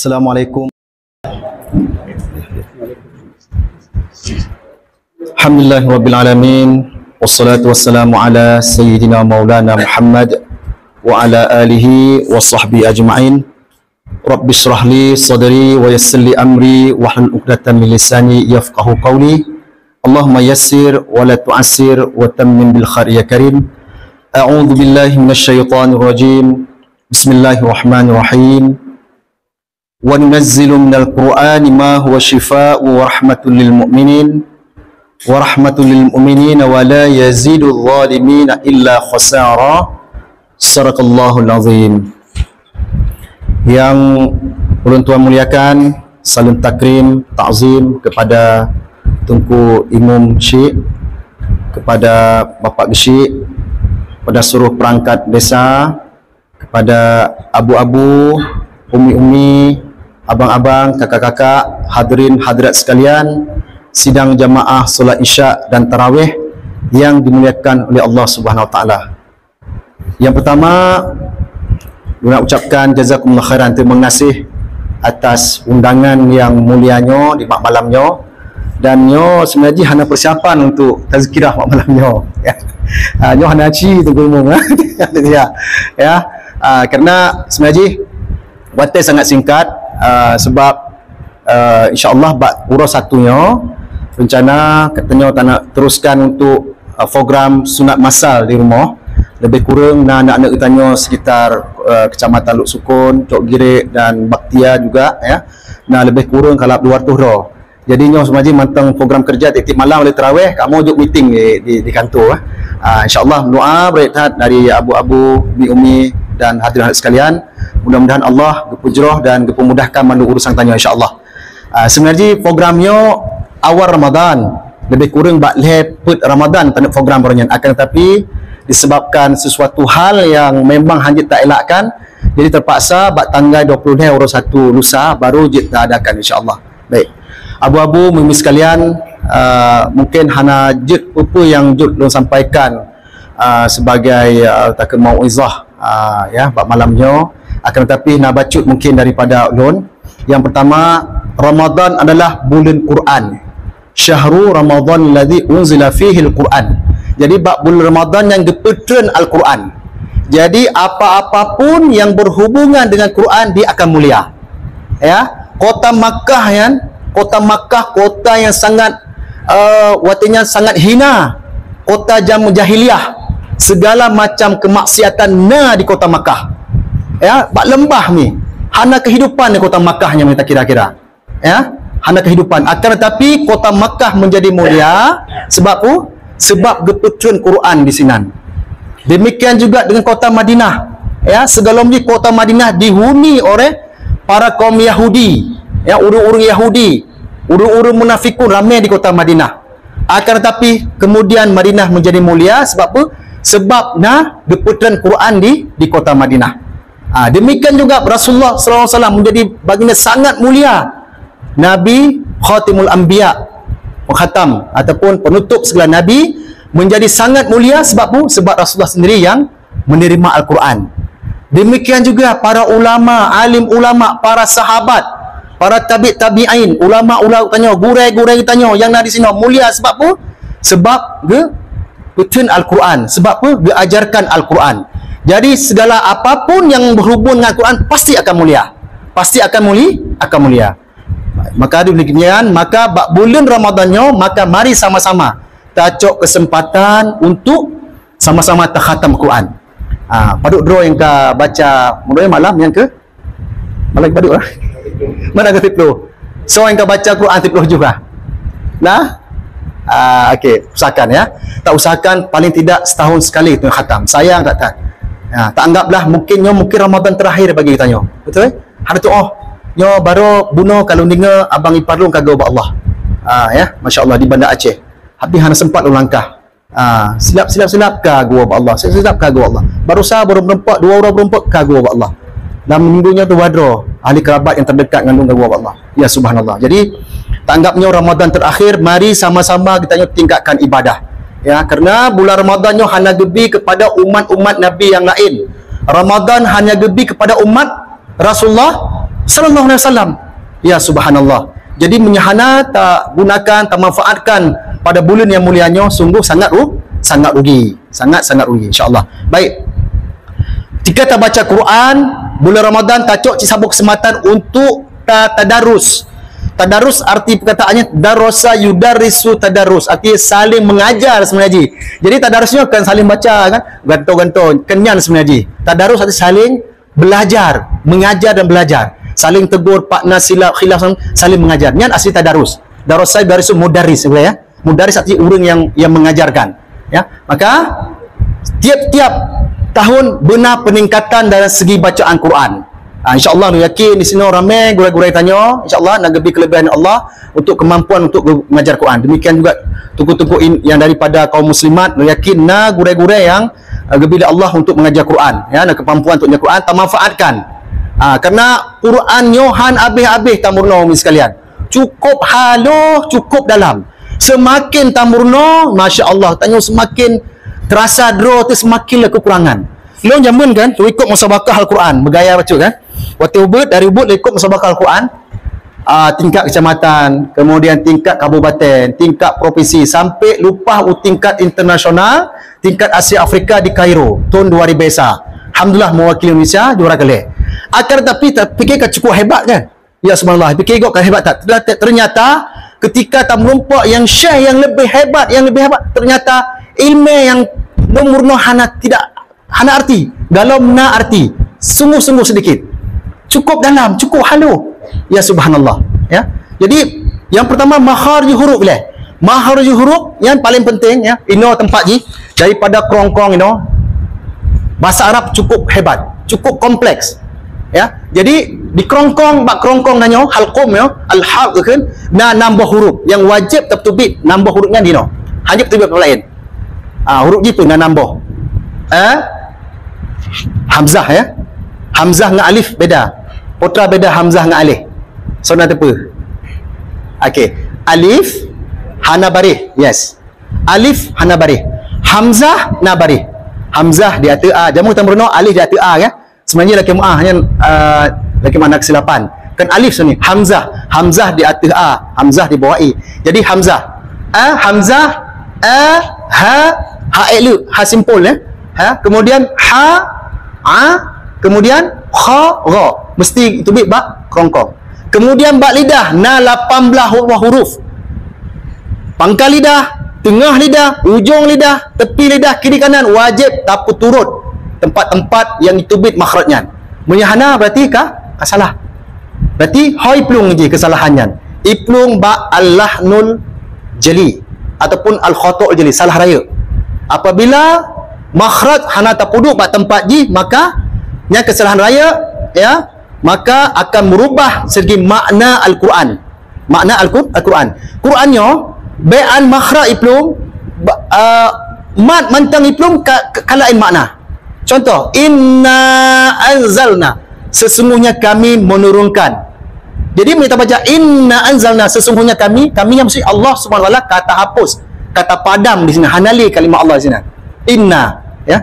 Assalamualaikum. Alhamdulillahirabbil alamin wassalatu wassalamu ala sayyidina maulana Muhammad wa ala alihi wa sahbihi ajma'in. Rabbi shrah li sadri wa yassir li amri wahlul 'uqdatam min lisani yafqahu qawli. Allahumma yassir wa la tu'assir wa tammim bil khair ya karim. A'udzu billahi minasy syaithanir rajim. Bismillahirrahmanirrahim. Wa nunazzilu minal Qur'ani ma huwa shifaa'un wa rahmatun lil mu'minin wa rahmatun lil mu'minin wa la yazidu adh-dhalimina illa khasara. Sadaqallahul azim. Yang ulun tuan muliakan, salam takrim, ta'zim kepada Tunku Imam Syekh, kepada Bapak Syekh, kepada seluruh perangkat desa, kepada abu-abu, umi-umi, abang-abang, kakak-kakak, hadirin hadirat sekalian, sidang jamaah solat Isyak dan tarawih yang dimuliakan oleh Allah Subhanahu wa taala. Yang pertama, nak ucapkan jazakumullah khairan, terima kasih atas undangan yang mulianya di malamnya, dan nyo sebenarnya hanya persiapan untuk tazkirah malamnya. Ya. Nyo hanya ci tunggu umum ya. Kerana sebenarnya waktu sangat singkat, sebab insya-Allah bab urus satunya rencana katanya tak nak teruskan untuk program sunat masal di rumah. Lebih kurang anak-anak kitanya sekitar Kecamatan Luk Sukun, Tok Girik dan Baktia juga ya. Nah lebih kurang kalau 200 ro. Jadi nyo sebenarnya mantang program kerja tiap malam oleh tarawih, kamu juk meeting di kantor. Insya-Allah doa berkat dari abu-abu, umi-umi dan hadirin sekalian. Mudah-mudahan Allah berpujrah dan berpemudahkan mandu urusan tanya insya-Allah. Sebenarnya programnya awal Ramadan, lebih kurang bak lepet Ramadan tanda program barunya, akan tetapi disebabkan sesuatu hal yang memang hanya tak elakkan, jadi terpaksa bak tanggal 20 orang 1 lusa baru kita adakan insya-Allah. Baik. Abu-abu mumi sekalian, mungkin hana jut apa yang jut belum sampaikan sebagai tak mauizah ya bab malamnya, akan tetapi nak bacut mungkin daripada ulun. Yang pertama, Ramadan adalah bulan Quran. Syahrul Ramadan alladzi unzila fihi al-Quran. Jadi bab bulan Ramadan yang gepetren Al-Quran. Jadi apa-apapun yang berhubungan dengan Quran dia akan mulia. Ya, kota Makkah kan, kota Makkah kota yang sangat watinya sangat hina, kota jamu jahiliyah, segala macam kemaksiatan di kota Makkah. Ya, bak lembah ni hana kehidupan di kota Makkahnya kita kira-kira. Ya, hana kehidupan. Akan tetapi kota Makkah menjadi mulia sebab apa? Sebab gepetren Quran di sinan. Demikian juga dengan kota Madinah. Ya, sebelum ni kota Madinah dihuni oleh para kaum Yahudi. Ya, urang-urang Yahudi, urang-urang munafikun ramai di kota Madinah. Akan tetapi kemudian Madinah menjadi mulia sebab apa? Sebab gepetren Quran di kota Madinah. Demikian juga Rasulullah SAW menjadi baginda sangat mulia, Nabi Khatimul Anbiya, pengkhatam ataupun penutup segala nabi, menjadi sangat mulia sebab apa? Sebab Rasulullah sendiri yang menerima Al-Quran. Demikian juga para ulama, alim ulama, para sahabat, para tabi'in, ulama-ulama tanya, gurai-gurai tanya yang ada di sini mulia sebab apa? Sebab betul Al-Quran, sebab apa? Diajarkan Al-Quran. Jadi segala apapun yang berhubung dengan Al-Quran pasti akan mulia. Pasti akan mulia. Maka demikian, maka bab bulan Ramadannya, maka mari sama-sama tacok kesempatan untuk sama-sama takhatam Quran. Paduk draw yang ke baca mulai malam yang ke malam paduk lah. Mana ke tiplo? So yang ke baca Quran tiplo juga. Nah, okey, usahakan ya. Tak usahakan paling tidak setahun sekali tu khatam. Sayang tak. Tak anggaplah mungkin Ramadan terakhir bagi kita nyo. Betul? Ada tu nyo baru bunuh kalau dengar abang ipar lu kagak ba Allah. Ya, masya-Allah di Bandar Aceh. Habis hana sempat lu langkah. Silap ka gua ba Allah. Silap ka gua Allah. Baru berempat, 2 orang berempat ka gua ba Allah. Dan minggunya tu wadro ahli kerabat yang terdekat dengan gua ba Allah. Ya subhanallah. Jadi tanggapnya Ramadan terakhir, mari sama-sama kita tingkatkan ibadah. Ya, kerana bulan Ramadannya hanya gebi kepada umat-umat Nabi yang lain. Ramadan hanya gebi kepada umat Rasulullah sallallahu alaihi wasallam. Ya subhanallah. Jadi menyahana tak gunakan, tak manfaatkan pada bulan yang mulianya, sungguh sangat rugi. Sangat rugi, insya-Allah. Baik. Jika tak baca Quran, bulan Ramadan tak cok sabuk kesempatan untuk tadarus. Tadarus arti perkataannya darasa yudarisu tadarus, arti saling mengajar sebenarnya. Jadi tadarusnya kan saling baca kan, gantung-gantung, kenyan sebenarnya. Tadarus arti saling belajar, mengajar dan belajar. Saling tegur, partner silap, khilaf, saling mengajar. Nian asli tadarus. Darasa yudarisu mudaris ya. Mudaris arti orang yang mengajarkan. Ya. Maka tiap-tiap tahun benar peningkatan dalam segi bacaan Quran. InsyaAllah nu yakin di sini ramai gurai-gurai tanya, InsyaAllah nak lebih kelebihan Allah untuk kemampuan untuk mengajar Quran. Demikian juga tuku-tuku yang daripada kaum muslimat nu yakin na gurai-gurai yang lebih Allah untuk mengajar Quran, ya, nak kemampuan untuk mengajar Quran, tak manfaatkan. Kerana Quran nyohan habis-habis tamurno sekalian. Cukup haluh, cukup dalam. Semakin tamurno, masya-Allah, tanya semakin terasa draw tu semakinlah kekurangan. Lo zaman kan, tu ikut musabaqah Al-Quran, bergaya baca kan. Waktu Ubud, dari Ubud ikut musabaqah Al-Quran, tingkat kecamatan, kemudian tingkat kabupaten, tingkat provinsi, sampai lupa tingkat internasional, tingkat Asia Afrika di Kairo, tahun 2000. Alhamdulillah mewakili Indonesia juara kali. Akan tetapi fikir cukup hebat kan? Ya subhanallah, fikir kok hebat tak? Ternyata ketika tak melumpak yang syekh yang lebih hebat, ternyata ilmu yang nomor hana tidak hana arti, dalam na arti, sungguh-sungguh sedikit. Cukup dalam, cukup halu. Ya subhanallah, ya. Jadi yang pertama makharij huruf lah. Makharij huruf yang paling penting ya. Ino tempat ji daripada kerongkong ino. Bahasa Arab cukup hebat, cukup kompleks. Ya. Jadi di kerongkong, bak kerongkong nanyo halqum ya, al-halq kan, na nambah huruf yang wajib tertubit, nambah hurufnya dino. Hanya tertubit apa lain. Huruf ji pun na nambah. Hamzah ya. Hamzah dengan alif beda. Putra beda hamzah dengan alif. So nak apa? Okey. Alif hana barih. Yes. Alif hana barih. Hamzah na barih. Hamzah di atas a. Jamu tamruna alif di atas a ya. Sebenarnya laki mu'ah hanya laki mana kesilapan. Kan alif sini hamzah. Hamzah di atas a, hamzah di bawah i. Jadi hamzah. Hamzah ha elu, ha simpul ya. Kemudian kemudian kha ra, mesti itu bak kerongkong. Kemudian bak lidah na 18 huruf. Pangkal lidah, tengah lidah, ujung lidah, tepi lidah, kiri kanan wajib tapu turut tempat-tempat yang ditubit makhrajnya. Munyahana berarti salah. Berarti hoi plung je kesalahannya. Iplung ba al-lahnul jali ataupun al-khata' jali, salah raya. Apabila makhraj hana tapuduk ba tempat ji, maka yang kesalahan raya ya, maka akan merubah segi makna Al-Quran. Makna Al-Quran. Qurannya bai'an makhraj iplung mat mantang iplung kalain makna. Contoh, inna anzalna, sesungguhnya kami menurunkan. Jadi kita baca inna anzalna, sesungguhnya kami yang mesti Allah Subhanahu wa taala kata hapus, kata padam di sini, hanali kalimah Allah di sini. Inna ya.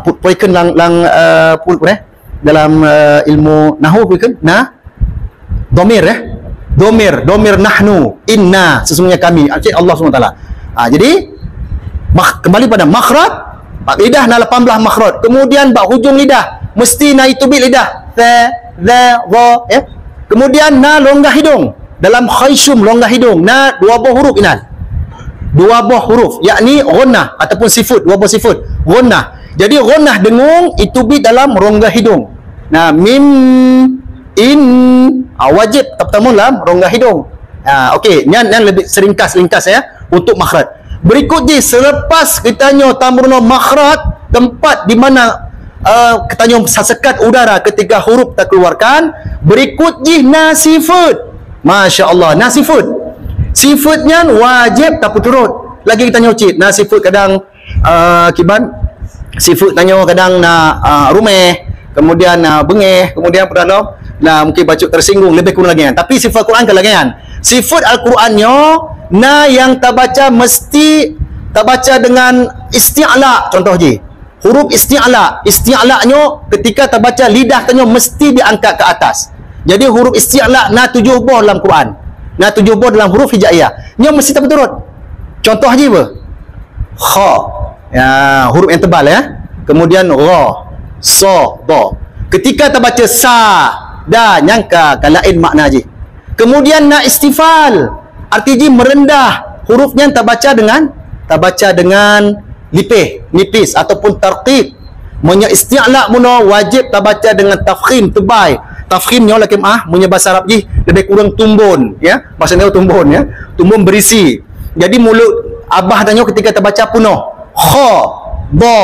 Puikan dalam ilmu nahwu puikan domir ya. Domir nahnu, inna, sesungguhnya kami, arti Allah Subhanahu wa taala. Jadi kembali pada makhraj, bak lidah na 18 makhraj. Kemudian bak hujung lidah mesti na itubit lidah. Za ya. Kemudian na longgah hidung. Dalam khayshum longgah hidung na 2 buah huruf inan. 2 buah huruf, yakni ghunnah ataupun sifut, 2 buah sifut. Ghunnah. Jadi ghunnah dengung itubit dalam rongga hidung. Nah, mim in wajib pertama dalam rongga hidung. Okey, ni lebih seringkas ya untuk makhraj. Berikut je, selepas kita nyo tamruna makhraj, tempat di mana kita nyo sekat udara ketika huruf tak keluarkan, berikut je nasifut. Masya-Allah, nasifut. Sifatnya wajib tak turut. Lagi kita nyo cit, nasifut kadang kiban sifut tanya kadang rumeh, kemudian bengeh, kemudian pernah mungkin baca tersinggung, lebih kurang lagi kan. Tapi sifat Quran ke lagi kan. Sifat Al-Qurannya yang tak baca mesti tak baca dengan isti'la. Contoh je, huruf isti'la. Isti'la'nya ketika tak baca lidah tanya mesti diangkat ke atas. Jadi huruf isti'la na 7 buah dalam Quran. Na 7 buah dalam huruf hijaiyah. Nya mesti tak berturut. Contoh haji apa? Kha. Ya, huruf yang tebal ya. Kemudian ra, sa, da. Ketika kita baca sa, da, nyangka lain makna haji. Kemudian na istifal. Artinya merendah. Hurufnya tak baca dengan lipih, nipis ataupun tarqiq. Munya isti'la muna wajib tak baca dengan tafkhim, tebal. Tafkhimnya lagi munya bahasa Arab ji lebih kurang tumbun ya. Bahasa dia tumbun ya. Tumbun berisi. Jadi mulut abah tanya ketika terbaca penuh. Kha, ba,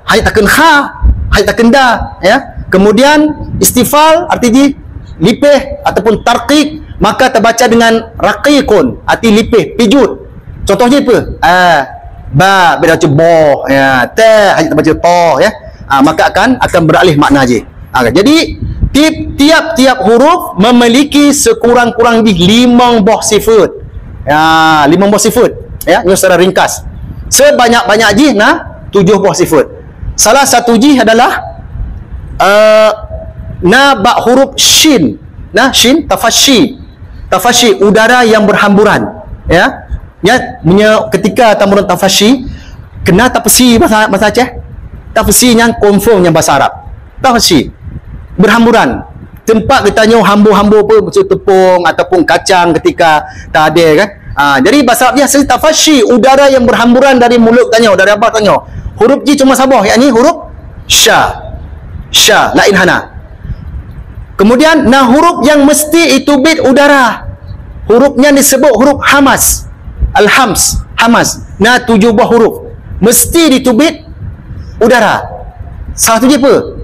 hai takkan kha, hai takkan da ya. Kemudian istifal artinya lipih ataupun tarqiq, maka terbaca dengan raqiqun, arti lipih, pijut. Contohnya apa? Ba baca ba ya, ta hai terbaca ta ya. Maka akan beralih makna je. Jadi tiap-tiap huruf memiliki sekurang-kurangnya 5 buah sifat. Ya, 5 buah sifat. Ya, ini secara ringkas. Sebanyak-banyak jih 7 buah sifat. Salah satu jih adalah ba huruf shin. Shin tafashi. Tafashi udara yang berhamburan. Ya. Ketika tamuran tafashi kena tafsi bahasa Aceh. Tafsi yang confirm yang bahasa Arab. Tafsi berhamburan. Tempat kita nyo hambur-hambur apa macam tepung ataupun kacang ketika tak ada kan. Jadi bahasa Arabnya tafashi udara yang berhamburan dari mulut tanya, dari abah tanya. Huruf J cuma sabah, yakni huruf sya. Sya lain hana. Kemudian huruf yang mesti itu bit udara. Hurufnya disebut huruf hamas. Al-hams, hamas. 7 buah huruf mesti ditubit udara. Salah tu je apa?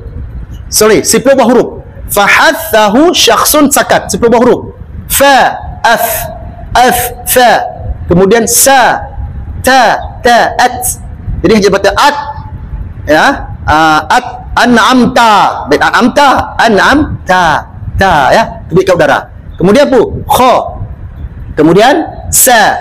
10 buah huruf. Fahathahu syakhsun sakat, 10 buah huruf. Fa, af, fa. Kemudian sa, ta, at. Jadi hanya baca at. Ya, at, an'amta. Baik, an'amta, ta ya, tubit ke udara. Kemudian apa? Kha. Kemudian sa.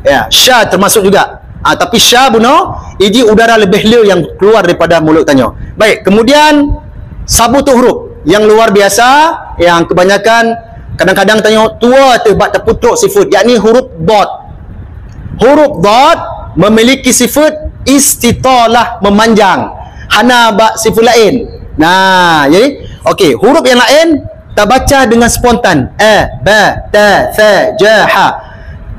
Ya, sya termasuk juga. Tapi sya buno, ini udara lebih liu yang keluar daripada mulut tanya. Baik, kemudian sabutu huruf yang luar biasa, yang kebanyakan kadang-kadang tanya tua terbat terputuk sifat, yakni huruf dad. Huruf dad memiliki sifat istitalah, memanjang. Hana bak sifat lain. Jadi okey, huruf yang lain tak baca dengan spontan. Ba, ta, tha, ja, ha.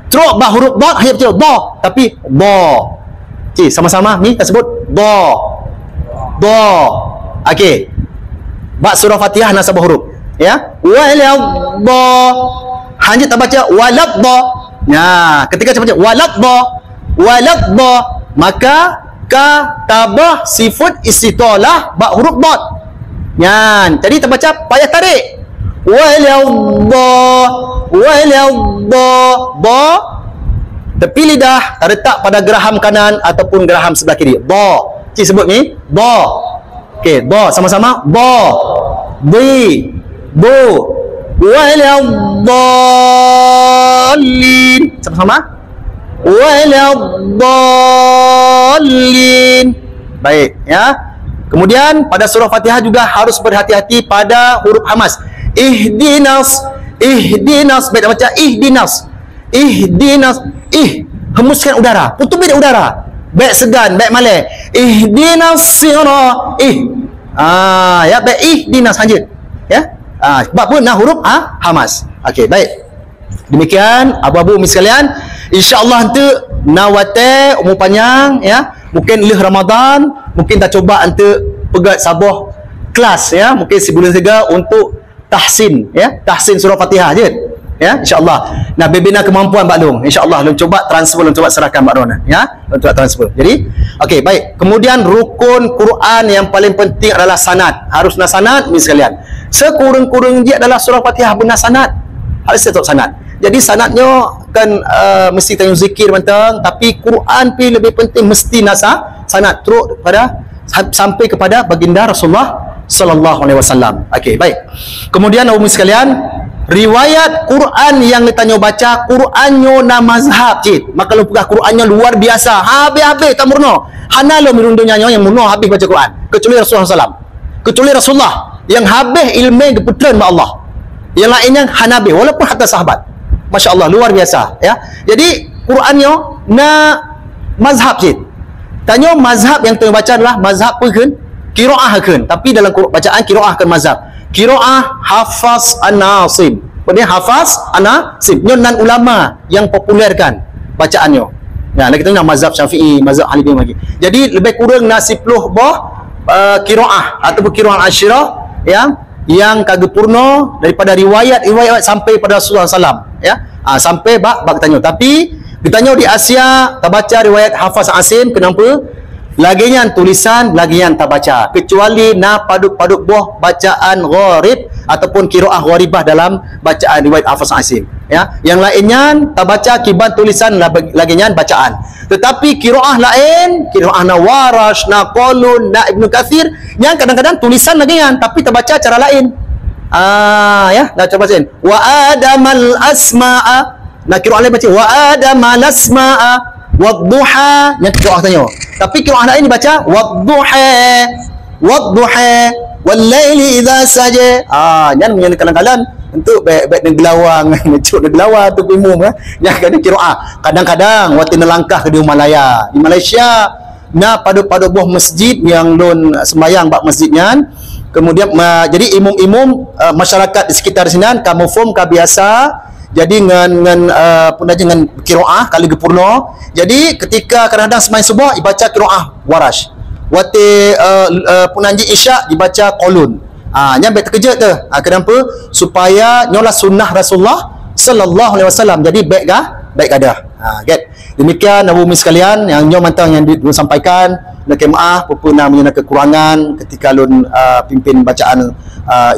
Teruk bah huruf dad hanya baca da, tapi da. Okey, sama-sama ni kita sebut da. Da. Okey. Bak surah Fatihah nasabah huruf. Ya. Waladda. Hanya tak baca waladda. Ketika saya baca waladda, maka tabah sifat istitalah bak huruf dad. Jadi tak baca payah tarik. Waladda. Ba tepi lidah terletak pada geraham kanan ataupun geraham sebelah kiri. Da. Cik sebut ni da. Okey, da sama-sama. Da. Di. Bu. Waladdallin. Sama-sama. Waladdallin. Baik, ya. Kemudian pada surah Fatihah juga harus berhati-hati pada huruf hamas. Ihdinas. Baik, baca ihdinas. Hembuskan udara, putus bit udara. Baik segan, baik malai. Ihdinas sirah. Ya, baik ihdinas saja. Ya. Sebab pun huruf hamas. Okey, baik. Demikian abu-abu umi sekalian, insya-Allah nanti nawate umur panjang ya. Mungkin leh Ramadan, mungkin kita coba nanti pegat sabah kelas ya, mungkin sebulan saja untuk tahsin ya, tahsin surah Fatihah je ya, insya-Allah. Bebina kemampuan Pak Long, insya-Allah long coba transfer, long coba serahkan Pak Ron ya, long coba transfer. Jadi okey, baik. Kemudian rukun Quran yang paling penting adalah sanad. Haruslah sanad ni sekalian. Sekurang-kurang dia adalah surah Fatihah benar sanad. Harus tetap sanad. Jadi sanadnya kan mesti tanya zikir bantang, tapi Quran pi lebih penting mesti nasa sanad teruk pada sampai kepada baginda Rasulullah sallallahu alaihi wasallam. Okey, baik. Kemudian umum sekalian, riwayat Quran yang ditanya baca Qurannya na mazhab cik. Maka lu pegah Qurannya luar biasa. Habis-habis tak murno. Hana lo mirundunya yang murno habis baca Quran. Kecuali Rasulullah sallam. Kecuali Rasulullah yang habis ilmu keputran Allah. Yang lainnya Hanabi, walaupun hatta sahabat. Masya Allah, luar biasa. Ya. Jadi Qurannya na mazhab je. Tanya mazhab yang tengah baca adalah mazhab apa kan? Qiraah kan. Tapi dalam bacaan qiraah kan mazhab. Qiraah Hafaz An-Nasim. Kemudian Hafaz An-Nasim. Nyonan ulama yang populerkan bacaannya. Ya, kita nak mazhab Syafi'i, mazhab Hanafi lagi. Jadi lebih kurang nak 10 qiraah ataupun qiraah Asyirah yang kagak purna daripada riwayat sampai pada Rasulullah SAW, ya. Sampai bak tanya. Tapi ditanya di Asia tak baca riwayat Hafaz Asim, kenapa? Laginya tulisan, laginya tak baca, kecuali na paduk-paduk buah bacaan gharib ataupun qiraah gharibah dalam bacaan riwayat Hafaz Asim, ya. Yang lainnya tak baca kiban tulisan, laginya bacaan. Tetapi qiraah lain, qiraah na Warash, na Qalun, na Ibnu Katsir, yang kadang-kadang tulisan laginya tapi tak baca cara lain. Ya, nak coba bacain. Wa adamal asma'a. Nah, qiraah lain baca wa adamal asma'a wadduha, yang qiraah tanya. Tapi qiraah lain dibaca wadduha, wadduha wal laili idza saja. Jangan menyanyi kalang-kalang untuk baik-baik negelawang, mencuk negelawang tu umum yang kena qiraah. Kadang-kadang waktu nelangkah ke di Malaya. Di Malaysia na paduk-paduk buah masjid yang lon sembahyang bak masjidnya. Kemudian jadi imam-imam masyarakat di sekitar sini kamu form ka biasa. Jadi dengan dengan qiraah kali gepurna. Jadi ketika kadang-kadang sembahyang subuh dibaca qiraah Warash. Waktu punanji isyak dibaca Qalun. Yang baik terkejut tu. Kenapa? Supaya nyolah sunnah Rasulullah sallallahu alaihi wasallam. Jadi baik kah? Baik ada. Get. Demikian Abu Umi sekalian yang nyom mantang yang disampaikan. Nak maaf pupuna menyana kekurangan ketika lun pimpin bacaan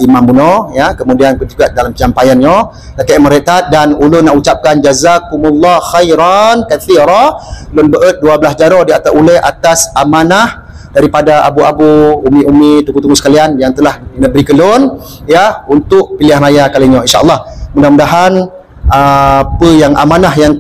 Imam Buno, ya. Kemudian juga dalam penyampaiannya nak mereka dan ulun nak ucapkan jazakumullah khairan katsira. Lun beut 12 jaro di atas ulai atas amanah daripada abu-abu, umi-umi, tuku-tuku sekalian yang telah diberi kelon, ya, untuk pilihan raya kalinya, insyaallah. Mudah-mudahan apa yang amanah yang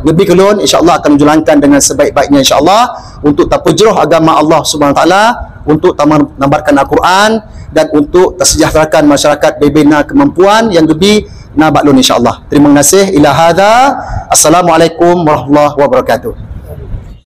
lebih kelon insyaallah akan menjalankan dengan sebaik-baiknya insyaallah untuk terpejruh agama Allah Subhanahu taala, untuk menambarkan Al-Quran dan untuk tersejahterakan masyarakat bebina kemampuan yang lebih na baklun insyaallah. Terima kasih. Ila hadza. Assalamualaikum warahmatullahi wabarakatuh.